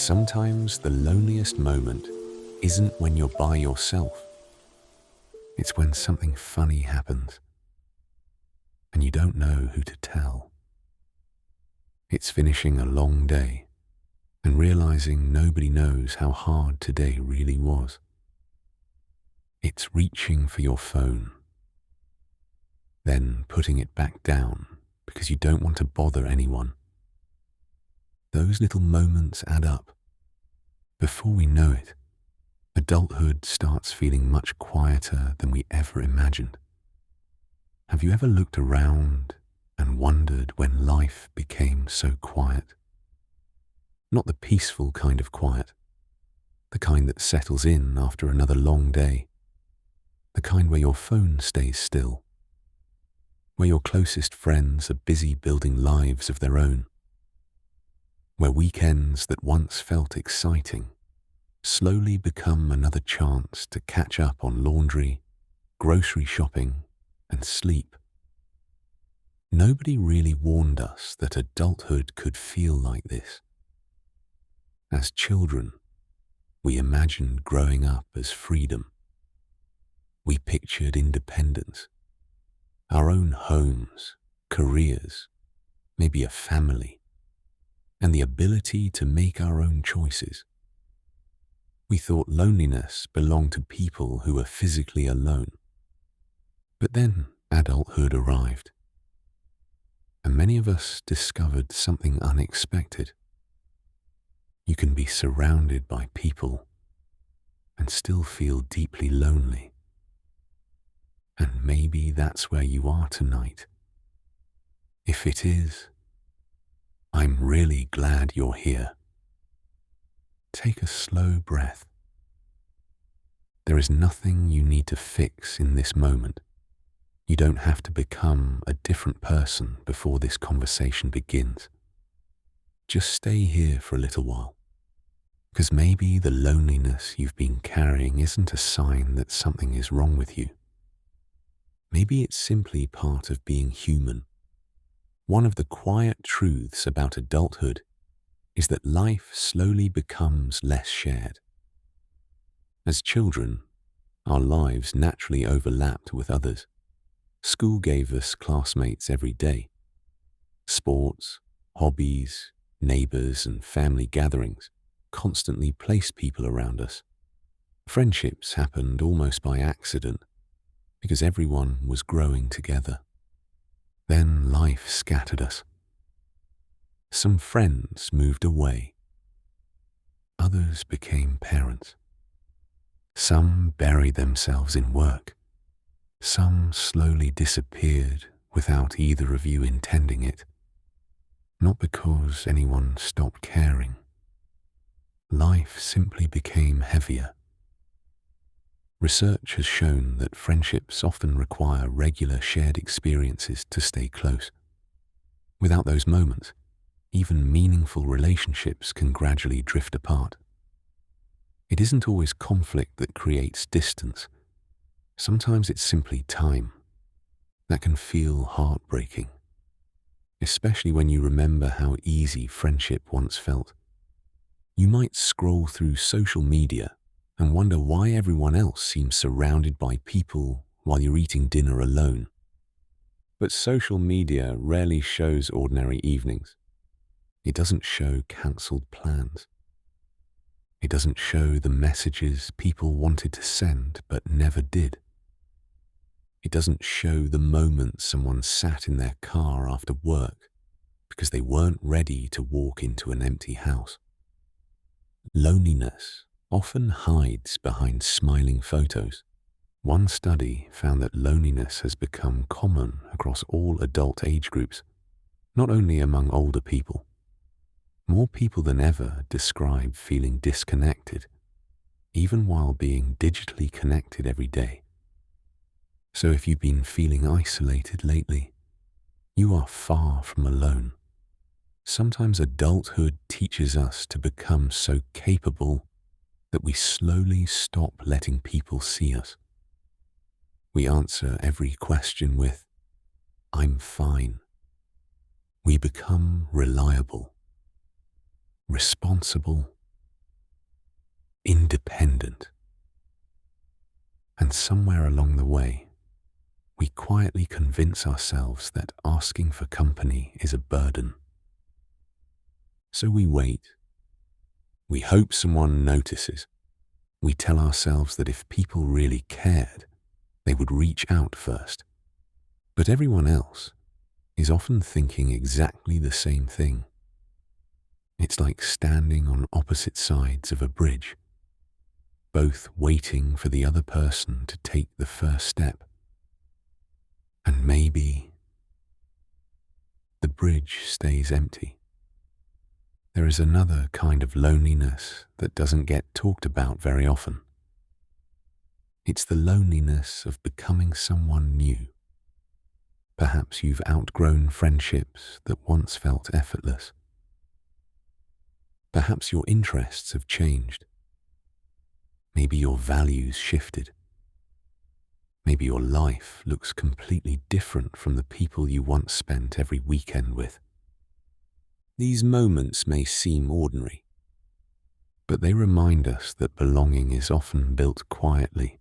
Sometimes the loneliest moment isn't when you're by yourself. It's when something funny happens and you don't know who to tell. It's finishing a long day and realizing nobody knows how hard today really was. It's reaching for your phone, then putting it back down because you don't want to bother anyone. Those little moments add up. Before we know it, adulthood starts feeling much quieter than we ever imagined. Have you ever looked around and wondered when life became so quiet? Not the peaceful kind of quiet, the kind that settles in after another long day, the kind where your phone stays still, where your closest friends are busy building lives of their own, where weekends that once felt exciting slowly become another chance to catch up on laundry, grocery shopping, and sleep. Nobody really warned us that adulthood could feel like this. As children, we imagined growing up as freedom. We pictured independence, our own homes, careers, maybe a family, and the ability to make our own choices. We thought loneliness belonged to people who were physically alone. But then adulthood arrived, and many of us discovered something unexpected. You can be surrounded by people and still feel deeply lonely. And maybe that's where you are tonight. If it is, I'm really glad you're here. Take a slow breath. There is nothing you need to fix in this moment. You don't have to become a different person before this conversation begins. Just stay here for a little while, because maybe the loneliness you've been carrying isn't a sign that something is wrong with you. Maybe it's simply part of being human. One of the quiet truths about adulthood is that life slowly becomes less shared. As children, our lives naturally overlapped with others. School gave us classmates every day. Sports, hobbies, neighbors, and family gatherings constantly placed people around us. Friendships happened almost by accident because everyone was growing together. Then life scattered us. Some friends moved away. Others became parents. Some buried themselves in work. Some slowly disappeared without either of you intending it. Not because anyone stopped caring. Life simply became heavier. Research has shown that friendships often require regular shared experiences to stay close. Without those moments, even meaningful relationships can gradually drift apart. It isn't always conflict that creates distance. Sometimes it's simply time. That can feel heartbreaking, especially when you remember how easy friendship once felt. You might scroll through social media and wonder why everyone else seems surrounded by people while you're eating dinner alone. But social media rarely shows ordinary evenings. It doesn't show cancelled plans. It doesn't show the messages people wanted to send but never did. It doesn't show the moment someone sat in their car after work because they weren't ready to walk into an empty house. Loneliness often hides behind smiling photos. One study found that loneliness has become common across all adult age groups, not only among older people. More people than ever describe feeling disconnected, even while being digitally connected every day. So if you've been feeling isolated lately, you are far from alone. Sometimes adulthood teaches us to become so capable that we slowly stop letting people see us. We answer every question with, "I'm fine." We become reliable, responsible, independent. And somewhere along the way, we quietly convince ourselves that asking for company is a burden. So we wait. We hope someone notices. We tell ourselves that if people really cared, they would reach out first. But everyone else is often thinking exactly the same thing. It's like standing on opposite sides of a bridge, both waiting for the other person to take the first step. And maybe the bridge stays empty. There is another kind of loneliness that doesn't get talked about very often. It's the loneliness of becoming someone new. Perhaps you've outgrown friendships that once felt effortless. Perhaps your interests have changed. Maybe your values shifted. Maybe your life looks completely different from the people you once spent every weekend with. These moments may seem ordinary, but they remind us that belonging is often built quietly,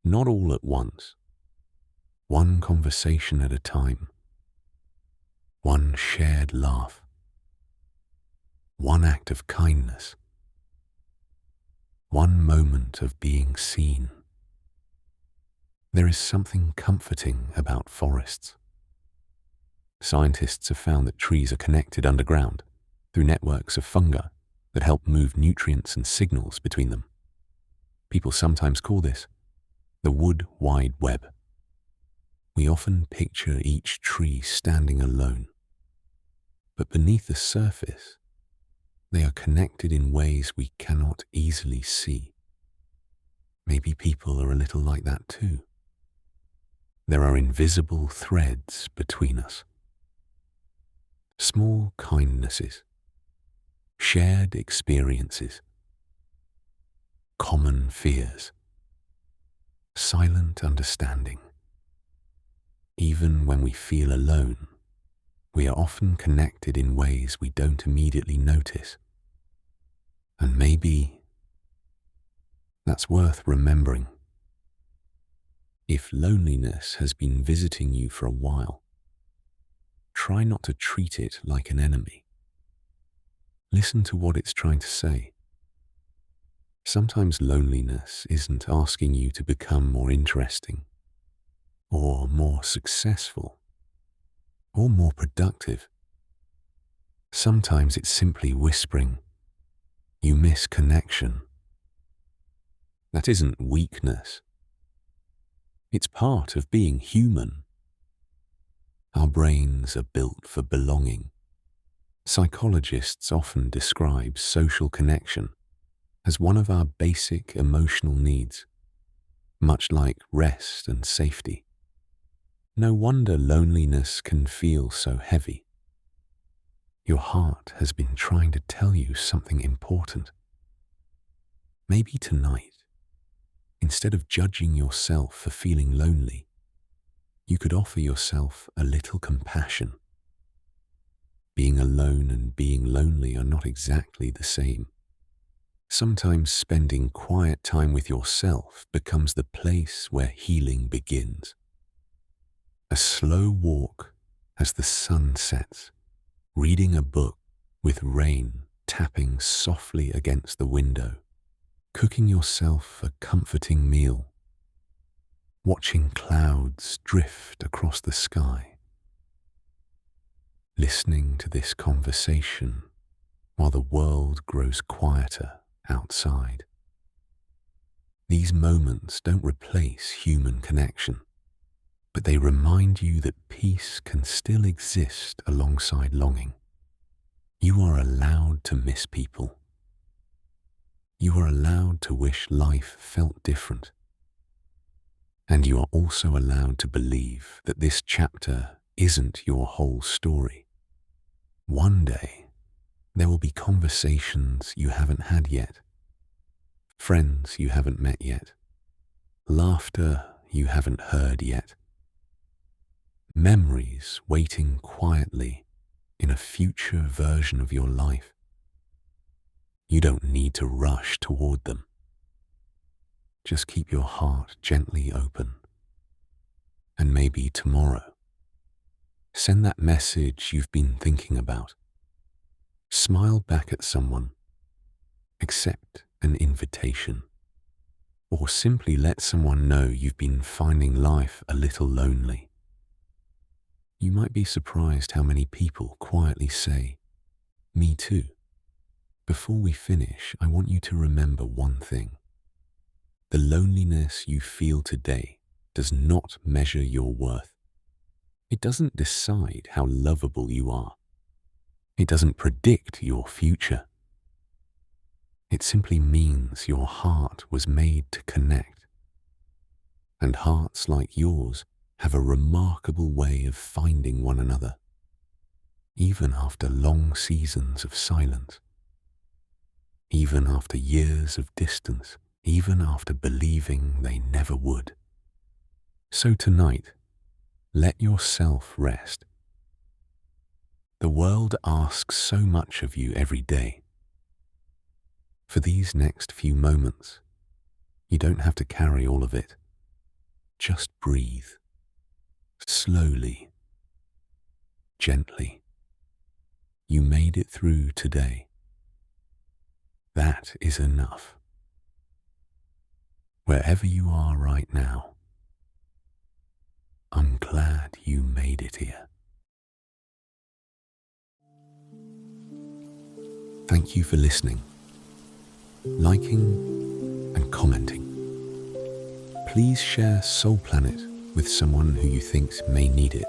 not all at once, one conversation at a time, one shared laugh, one act of kindness, one moment of being seen. There is something comforting about forests. Scientists have found that trees are connected underground through networks of fungi that help move nutrients and signals between them. People sometimes call this the wood wide web. We often picture each tree standing alone, but beneath the surface, they are connected in ways we cannot easily see. Maybe people are a little like that too. There are invisible threads between us. Small kindnesses, shared experiences, common fears, silent understanding. Even when we feel alone, we are often connected in ways we don't immediately notice. And maybe that's worth remembering. If loneliness has been visiting you for a while, try not to treat it like an enemy. Listen to what it's trying to say. Sometimes loneliness isn't asking you to become more interesting, or more successful, or more productive. Sometimes it's simply whispering, "You miss connection." That isn't weakness. It's part of being human. Our brains are built for belonging. Psychologists often describe social connection as one of our basic emotional needs, much like rest and safety. No wonder loneliness can feel so heavy. Your heart has been trying to tell you something important. Maybe tonight, instead of judging yourself for feeling lonely, you could offer yourself a little compassion. Being alone and being lonely are not exactly the same. Sometimes spending quiet time with yourself becomes the place where healing begins. A slow walk as the sun sets, reading a book with rain tapping softly against the window, cooking yourself a comforting meal, watching clouds drift across the sky, listening to this conversation while the world grows quieter outside. These moments don't replace human connection, but they remind you that peace can still exist alongside longing. You are allowed to miss people. You are allowed to wish life felt different. And you are also allowed to believe that this chapter isn't your whole story. One day, there will be conversations you haven't had yet, friends you haven't met yet, laughter you haven't heard yet, memories waiting quietly in a future version of your life. You don't need to rush toward them. Just keep your heart gently open. And maybe tomorrow, send that message you've been thinking about. Smile back at someone. Accept an invitation. Or simply let someone know you've been finding life a little lonely. You might be surprised how many people quietly say, "Me too." Before we finish, I want you to remember one thing. The loneliness you feel today does not measure your worth. It doesn't decide how lovable you are. It doesn't predict your future. It simply means your heart was made to connect. And hearts like yours have a remarkable way of finding one another, even after long seasons of silence, even after years of distance, even after believing they never would. So tonight, let yourself rest. The world asks so much of you every day. For these next few moments, you don't have to carry all of it. Just breathe. Slowly. Gently. You made it through today. That is enough. Wherever you are right now, I'm glad you made it here. Thank you for listening, liking, and commenting. Please share Soul Planet with someone who you think may need it.